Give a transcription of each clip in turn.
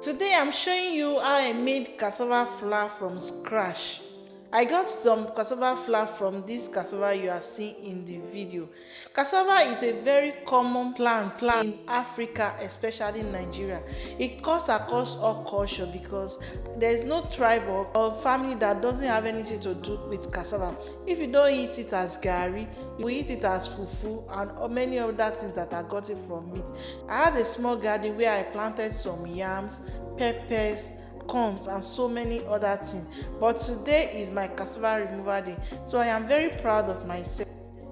Today I'm showing you how I made cassava flour from scratch. I got some cassava flour from this cassava you are seeing in the video. Cassava is a very common plant in Africa, especially in Nigeria. It cuts across all culture because there is no tribe or family that doesn't have anything to do with cassava. If you don't eat it as gari, you eat it as fufu and many other things that I got it from it. I had a small garden where I planted some yams, peppers, corns and so many other things, but today is my cassava removal day, so I am very proud of myself.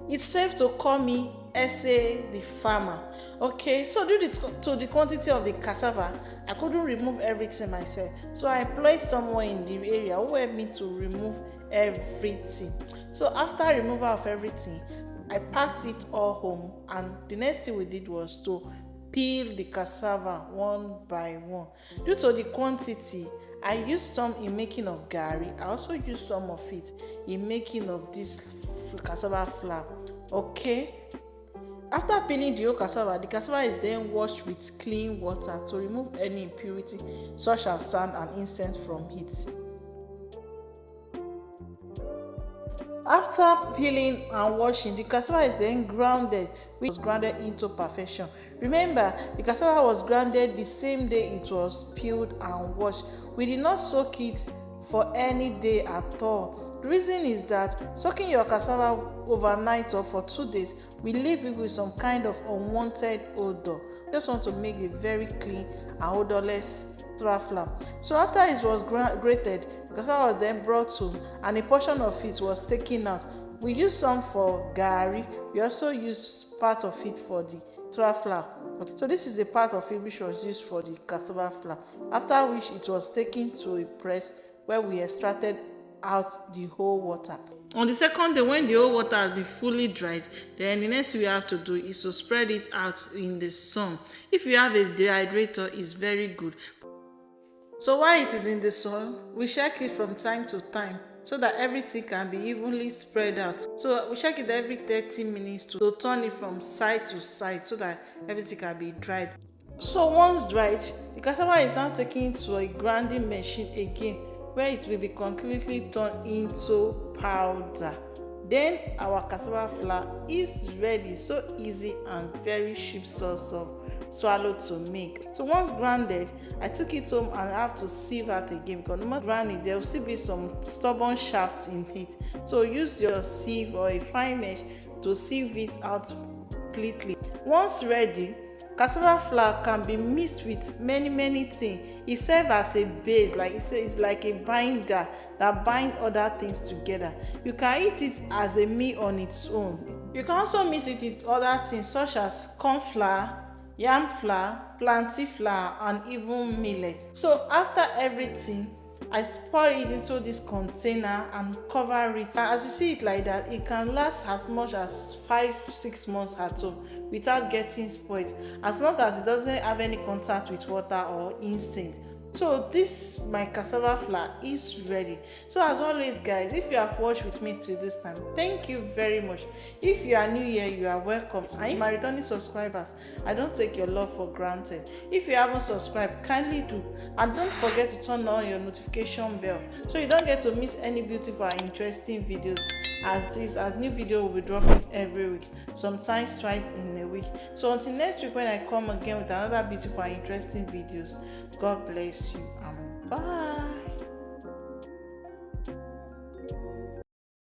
It's safe to call me SA the farmer. Okay, so due to the quantity of the cassava, I couldn't remove everything myself, so I employed someone in the area who helped me to remove everything. So after removal of everything, I packed it all home, and the next thing we did was to peel the cassava one by one. Due to the quantity, I used some in making of gari. I also used some of it in making of this cassava flour. Okay, after peeling the whole cassava, the cassava is then washed with clean water to remove any impurity such as sand and insect from it. After peeling and washing, the cassava is then grounded, which was grounded into perfection. Remember, the cassava was grounded the same day it was peeled and washed. We did not soak it for any day at all. The reason is that soaking your cassava overnight or for 2 days will leave it with some kind of unwanted odor. Just want to make it very clean and odorless cassava flour. So after it was grated, cassava was then brought to, and a portion of it was taken out. We used some for gari. We also used part of it for the cassava flour. So this is a part of it which was used for the cassava flour. After which it was taken to a press where we extracted out the whole water. On the second day, when the whole water has been fully dried, then the next thing we have to do is to spread it out in the sun. If you have a dehydrator, it's very good. So while it is in the sun, we check it from time to time so that everything can be evenly spread out. So we check it every 30 minutes to turn it from side to side so that everything can be dried. So once dried, the cassava is now taken to a grinding machine again, where it will be completely turned into powder. Then our cassava flour is ready. So easy and very cheap source of swallow to make. So once grounded, I took it home and I have to sieve out again, because no matter ground it, there will still be some stubborn shafts in it. So use your sieve or a fine mesh to sieve it out completely. Once ready, cassava flour can be mixed with many things. It serves as a base, like it's like a binder that binds other things together. You can eat it as a meal on its own. You can also mix it with other things such as corn flour, yam flour, plantain flour and even millet. So after everything, I pour it into this container and cover it. As you see it like that, it can last as much as 5-6 months at home without getting spoiled, as long as it doesn't have any contact with water or insect. So this my cassava flour is ready. So as always guys, if you have watched with me till this time, thank you very much. If you are new here, you are welcome. And if my returning subscribers, I don't take your love for granted. If you haven't subscribed, kindly do, and don't forget to turn on your notification bell so you don't get to miss any beautiful and interesting videos as new video will be dropping every week, sometimes twice in a week. So until next week when I come again with another beautiful and interesting videos, God bless you and bye.